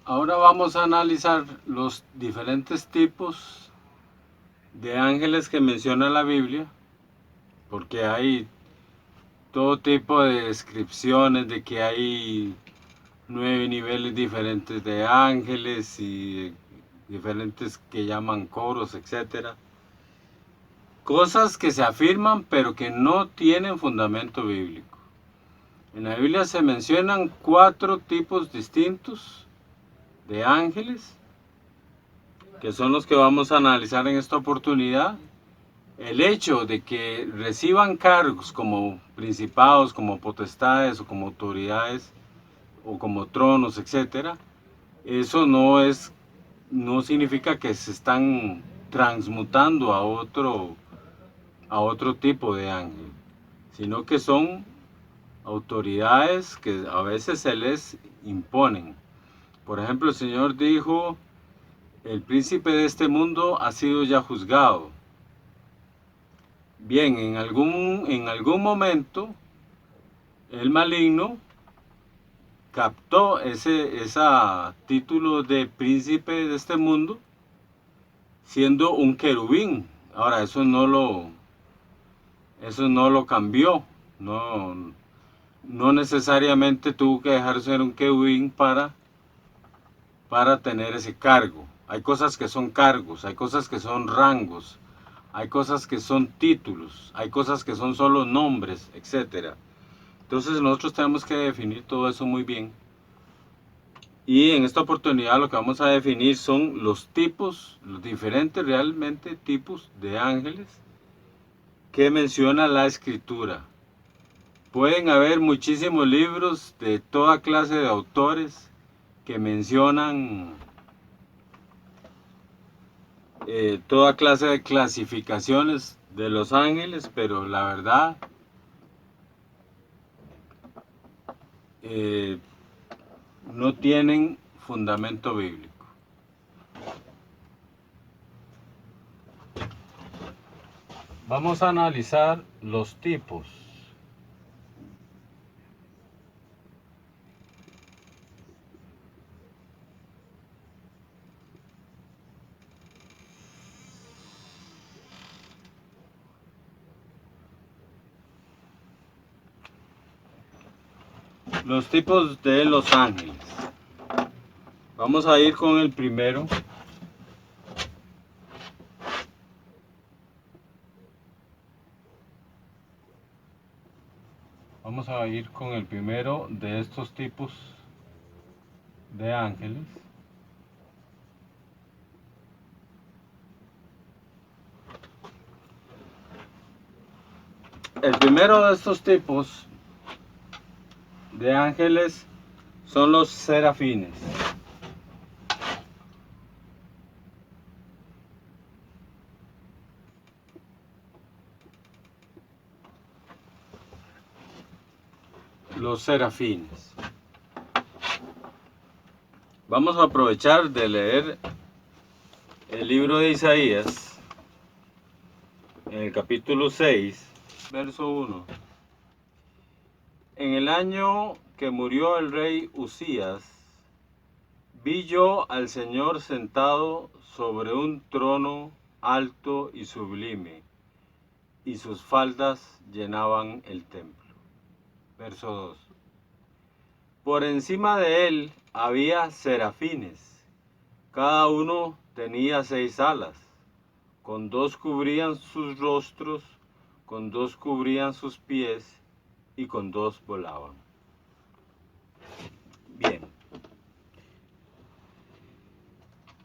Ahora vamos a analizar los diferentes tipos de ángeles que menciona la Biblia, porque hay todo tipo de descripciones de que hay 9 niveles diferentes de ángeles y diferentes que llaman coros, etcétera. Cosas que se afirman pero que no tienen fundamento bíblico. En la Biblia se mencionan 4 tipos distintos de ángeles, que son los que vamos a analizar en esta oportunidad. El hecho de que reciban cargos como principados, como potestades o como autoridades o como tronos, etcétera, eso no significa que se están transmutando a otro tipo de ángel, sino que son autoridades que a veces se les imponen. Por ejemplo, el Señor dijo: el príncipe de este mundo ha sido ya juzgado. Bien, en algún momento el maligno captó ese título de príncipe de este mundo siendo un querubín. Ahora, eso no lo cambió. No necesariamente tuvo que dejar de ser un querubín para tener ese cargo. Hay cosas que son cargos, hay cosas que son rangos, hay cosas que son títulos, hay cosas que son solo nombres, etc. Entonces nosotros tenemos que definir todo eso muy bien. Y en esta oportunidad lo que vamos a definir son los tipos, los diferentes realmente tipos de ángeles que menciona la Escritura. Pueden haber muchísimos libros de toda clase de autores que mencionan toda clase de clasificaciones de los ángeles, pero la verdad no tienen fundamento bíblico. Vamos a analizar los tipos. Los tipos de los ángeles. Vamos a ir con el primero. Vamos a ir con el primero de estos tipos de ángeles. El primero de estos tipos de ángeles son los serafines. Los serafines. Vamos a aprovechar de leer el libro de Isaías, en el capítulo 6, verso 1. En el año que murió el rey Usías, vi yo al Señor sentado sobre un trono alto y sublime, y sus faldas llenaban el templo. Verso 2. Por encima de él había serafines, cada uno tenía 6 alas, con 2 cubrían sus rostros, con 2 cubrían sus pies, y con 2 volaban. Bien.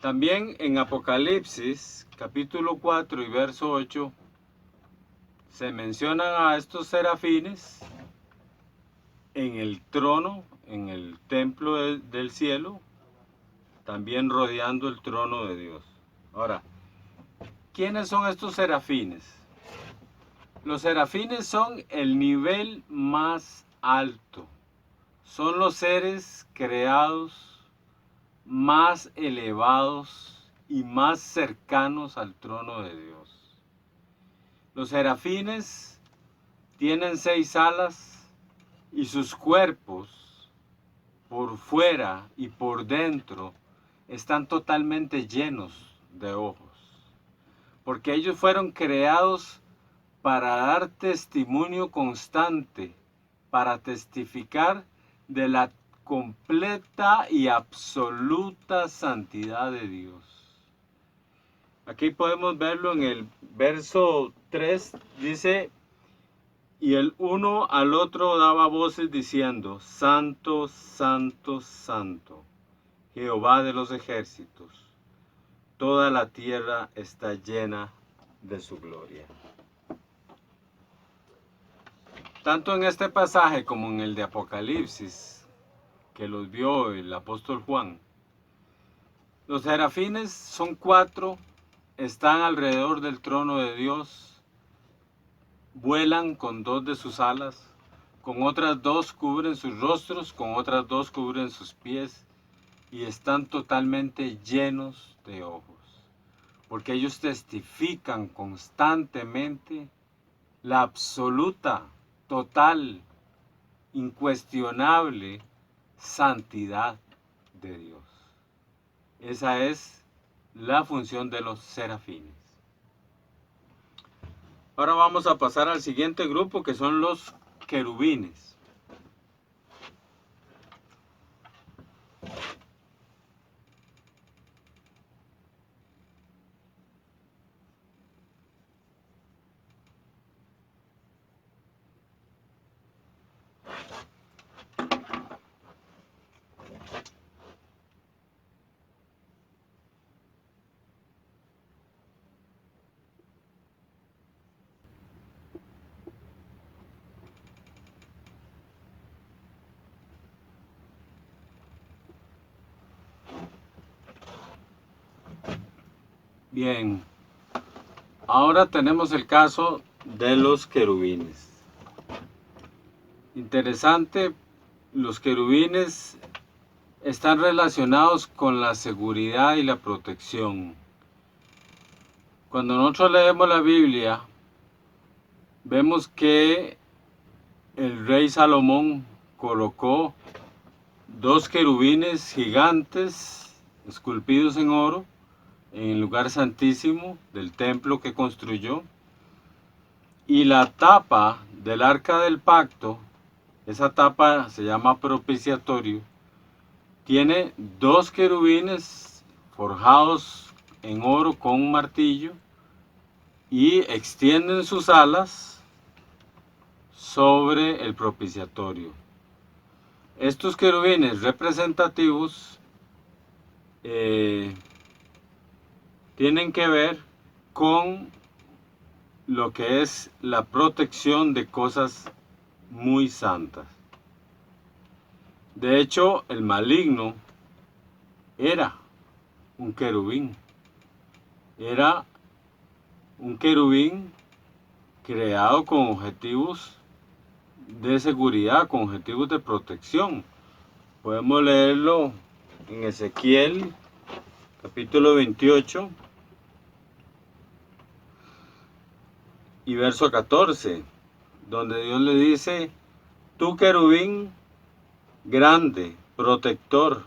También en Apocalipsis, capítulo 4 y verso 8, se mencionan a estos serafines en el trono, en el templo del cielo, también rodeando el trono de Dios. Ahora, ¿quiénes son estos serafines? Los serafines son el nivel más alto. Son los seres creados más elevados y más cercanos al trono de Dios. Los serafines tienen 6 alas y sus cuerpos por fuera y por dentro están totalmente llenos de ojos, porque ellos fueron creados para dar testimonio constante, para testificar de la completa y absoluta santidad de Dios. Aquí podemos verlo en el verso 3, dice: y el uno al otro daba voces diciendo: Santo, Santo, Santo, Jehová de los ejércitos, toda la tierra está llena de su gloria. Tanto en este pasaje como en el de Apocalipsis, que los vio el apóstol Juan, los serafines son 4, están alrededor del trono de Dios, vuelan con 2 de sus alas, con otras 2 cubren sus rostros, con otras 2 cubren sus pies, y están totalmente llenos de ojos, porque ellos testifican constantemente la absoluta, total, incuestionable santidad de Dios. Esa es la función de los serafines. Ahora vamos a pasar al siguiente grupo, que son los querubines. Bien, ahora tenemos el caso de los querubines. Interesante, los querubines están relacionados con la seguridad y la protección. Cuando nosotros leemos la Biblia, vemos que el rey Salomón colocó 2 querubines gigantes esculpidos en oro en el lugar santísimo del templo que construyó, y la tapa del arca del pacto, esa tapa se llama propiciatorio, tiene 2 querubines forjados en oro con un martillo y extienden sus alas sobre el propiciatorio. Estos querubines representativos tienen que ver con lo que es la protección de cosas muy santas. De hecho, el maligno era un querubín. Era un querubín creado con objetivos de seguridad, con objetivos de protección. Podemos leerlo en Ezequiel, capítulo 28 y verso 14, donde Dios le dice: tú querubín grande, protector,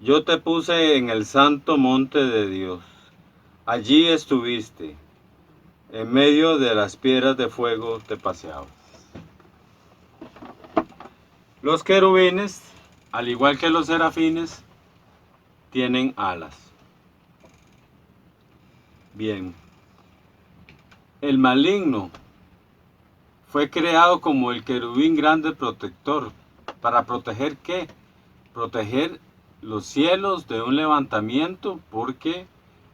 yo te puse en el santo monte de Dios. Allí estuviste, en medio de las piedras de fuego te paseabas. Los querubines, al igual que los serafines, tienen alas. Bien, el maligno fue creado como el querubín grande protector. ¿Para proteger qué? Proteger los cielos de un levantamiento, porque,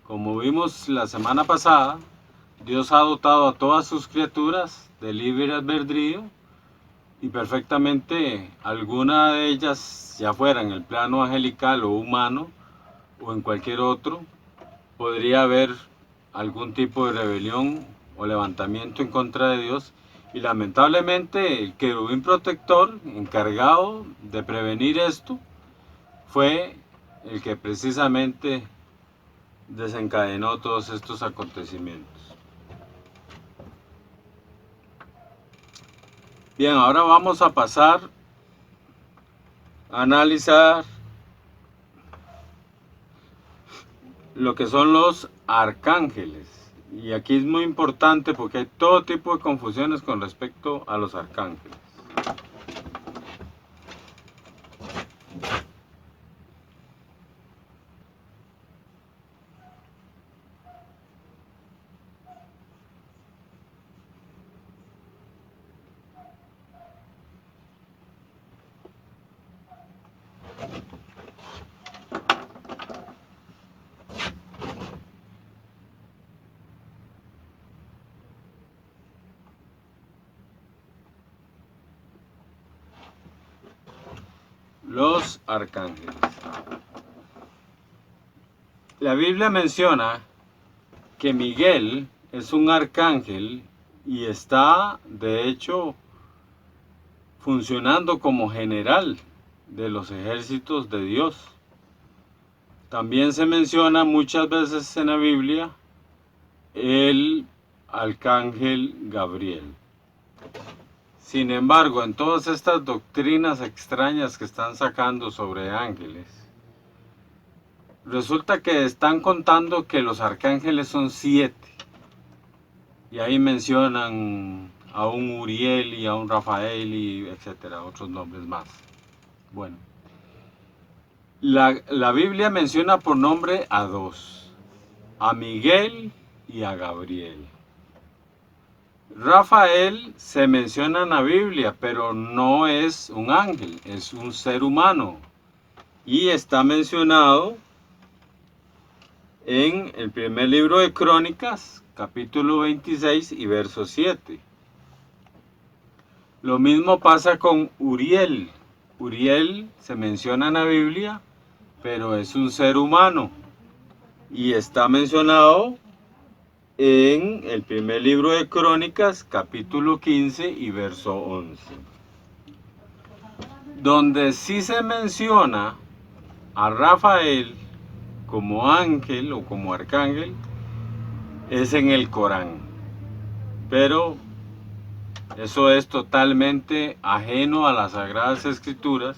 como vimos la semana pasada, Dios ha dotado a todas sus criaturas de libre albedrío y perfectamente alguna de ellas, ya fuera en el plano angelical o humano o en cualquier otro, podría haber algún tipo de rebelión o levantamiento en contra de Dios. Y lamentablemente el querubín protector encargado de prevenir esto fue el que precisamente desencadenó todos estos acontecimientos. Bien, ahora vamos a pasar a analizar lo que son los arcángeles. Y aquí es muy importante porque hay todo tipo de confusiones con respecto a los arcángeles. Los arcángeles. La Biblia menciona que Miguel es un arcángel y está, de hecho, funcionando como general de los ejércitos de Dios. También se menciona muchas veces en la Biblia el arcángel Gabriel. Sin embargo, en todas estas doctrinas extrañas que están sacando sobre ángeles, resulta que están contando que los arcángeles son 7. Y ahí mencionan a un Uriel y a un Rafael y etcétera, otros nombres más. Bueno, la Biblia menciona por nombre a 2, a Miguel y a Gabriel. Rafael se menciona en la Biblia, pero no es un ángel, es un ser humano. Y está mencionado en el primer libro de Crónicas, capítulo 26 y verso 7. Lo mismo pasa con Uriel. Uriel se menciona en la Biblia, pero es un ser humano. Y está mencionado en el primer libro de Crónicas, capítulo 15 y verso 11. Donde sí se menciona a Rafael como ángel o como arcángel es en el Corán. Pero eso es totalmente ajeno a las Sagradas Escrituras.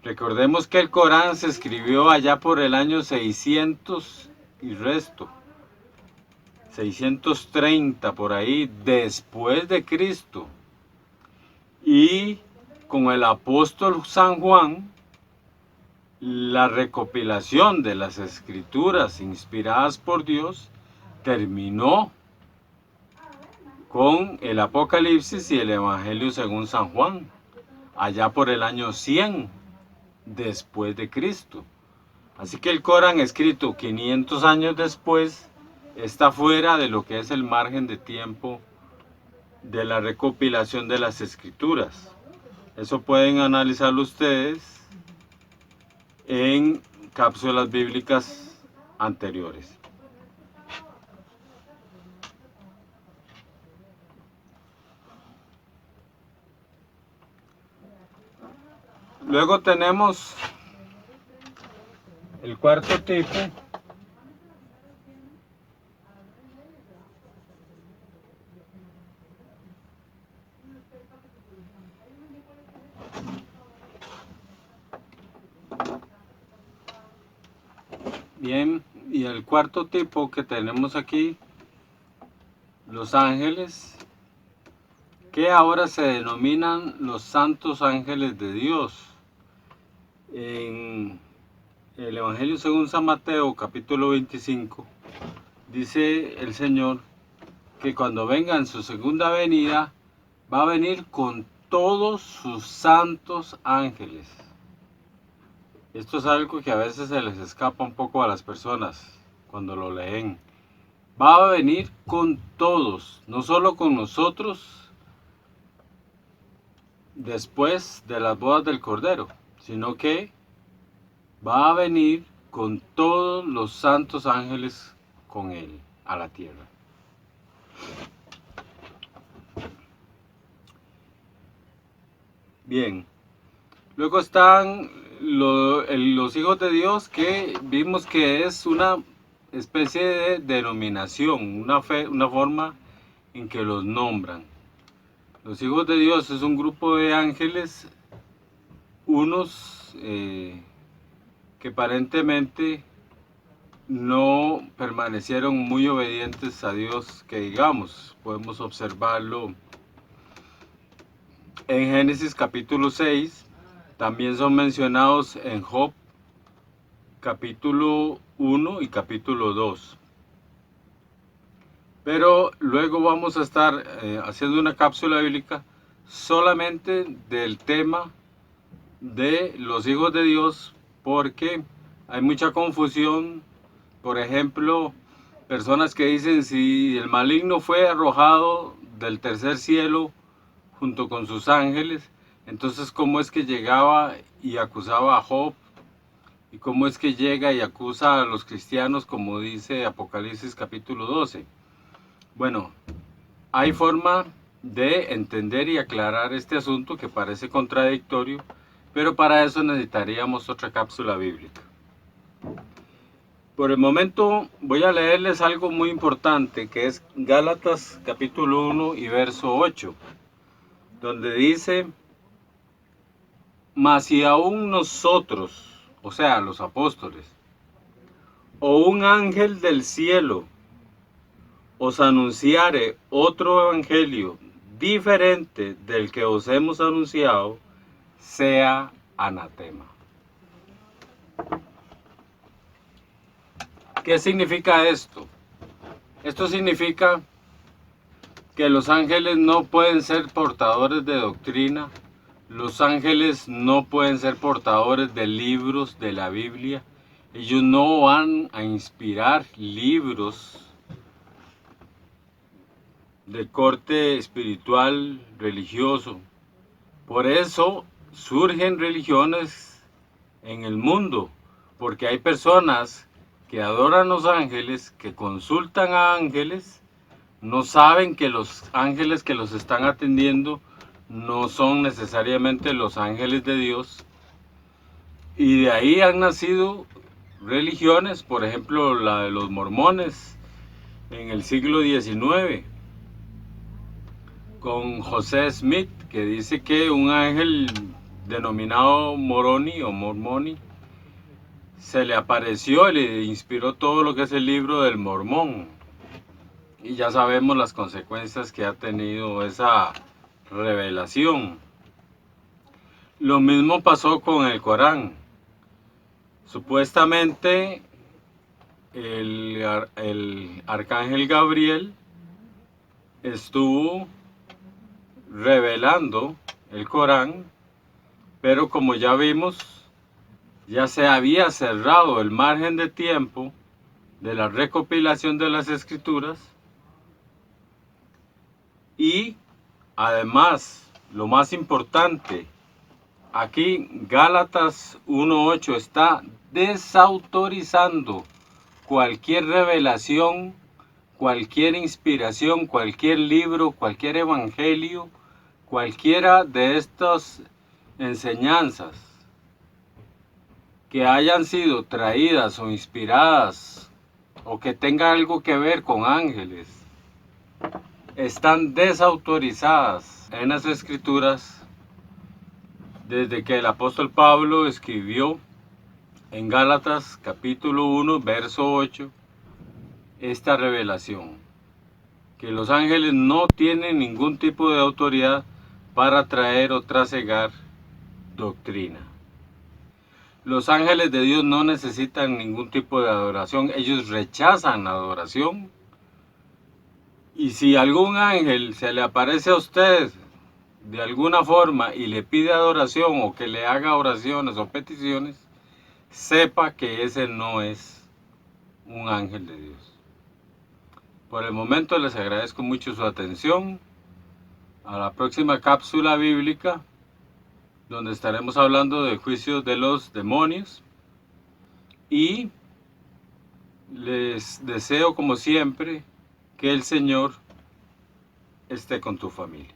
Recordemos que el Corán se escribió allá por el año 600 y resto. 630 por ahí después de Cristo. Y con el apóstol San Juan, la recopilación de las escrituras inspiradas por Dios terminó con el Apocalipsis y el Evangelio según San Juan, allá por el año 100 después de Cristo. Así que el Corán, escrito 500 años después, está fuera de lo que es el margen de tiempo de la recopilación de las escrituras. Eso pueden analizarlo ustedes en cápsulas bíblicas anteriores. Luego tenemos el cuarto tipo, bien, y el cuarto tipo que tenemos aquí, los ángeles, que ahora se denominan los santos ángeles de Dios. En el Evangelio según San Mateo, capítulo 25, dice el Señor que cuando venga en su segunda venida, va a venir con todos sus santos ángeles. Esto es algo que a veces se les escapa un poco a las personas cuando lo leen. Va a venir con todos, no solo con nosotros después de las bodas del Cordero, sino que va a venir con todos los santos ángeles con él a la tierra. Bien, luego están los hijos de Dios, que vimos que es una especie de denominación, una forma en que los nombran. Los hijos de Dios es un grupo de ángeles, unos que aparentemente no permanecieron muy obedientes a Dios, que digamos, podemos observarlo en Génesis capítulo 6, también son mencionados en Job capítulo 1 y capítulo 2. Pero luego vamos a estar haciendo una cápsula bíblica solamente del tema de los hijos de Dios, porque hay mucha confusión. Por ejemplo, personas que dicen, si el maligno fue arrojado del tercer cielo junto con sus ángeles, entonces ¿cómo es que llegaba y acusaba a Job? ¿Y cómo es que llega y acusa a los cristianos, como dice Apocalipsis capítulo 12? Bueno, hay forma de entender y aclarar este asunto que parece contradictorio, pero para eso necesitaríamos otra cápsula bíblica. Por el momento voy a leerles algo muy importante, que es Gálatas capítulo 1 y verso 8, donde dice: mas si aún nosotros, o sea, los apóstoles, o un ángel del cielo os anunciare otro evangelio diferente del que os hemos anunciado, sea anatema. ¿Qué significa esto? Esto significa que los ángeles no pueden ser portadores de doctrina, los ángeles no pueden ser portadores de libros de la Biblia, ellos no van a inspirar libros de corte espiritual, religioso. Por eso surgen religiones en el mundo, porque hay personas que adoran los ángeles, que consultan a ángeles, no saben que los ángeles que los están atendiendo no son necesariamente los ángeles de Dios, y de ahí han nacido religiones, por ejemplo la de los mormones en el siglo XIX, con José Smith, que dice que un ángel denominado Moroni o Mormoni se le apareció y le inspiró todo lo que es el libro del Mormón. Y ya sabemos las consecuencias que ha tenido esa revelación. Lo mismo pasó con el Corán. Supuestamente el arcángel Gabriel estuvo revelando el Corán, pero como ya vimos, ya se había cerrado el margen de tiempo de la recopilación de las escrituras, y además, lo más importante, aquí Gálatas 1:8 está desautorizando cualquier revelación, cualquier inspiración, cualquier libro, cualquier evangelio, cualquiera de estas enseñanzas que hayan sido traídas o inspiradas o que tenga algo que ver con ángeles, están desautorizadas en las escrituras desde que el apóstol Pablo escribió en Gálatas capítulo 1 verso 8 esta revelación, que los ángeles no tienen ningún tipo de autoridad para traer o trasegar doctrina. Los ángeles de Dios no necesitan ningún tipo de adoración, ellos rechazan la adoración. Y si algún ángel se le aparece a usted de alguna forma y le pide adoración o que le haga oraciones o peticiones, sepa que ese no es un ángel de Dios. Por el momento les agradezco mucho su atención. A la próxima cápsula bíblica, donde estaremos hablando del juicio de los demonios. Y les deseo, como siempre, que el Señor esté con tu familia.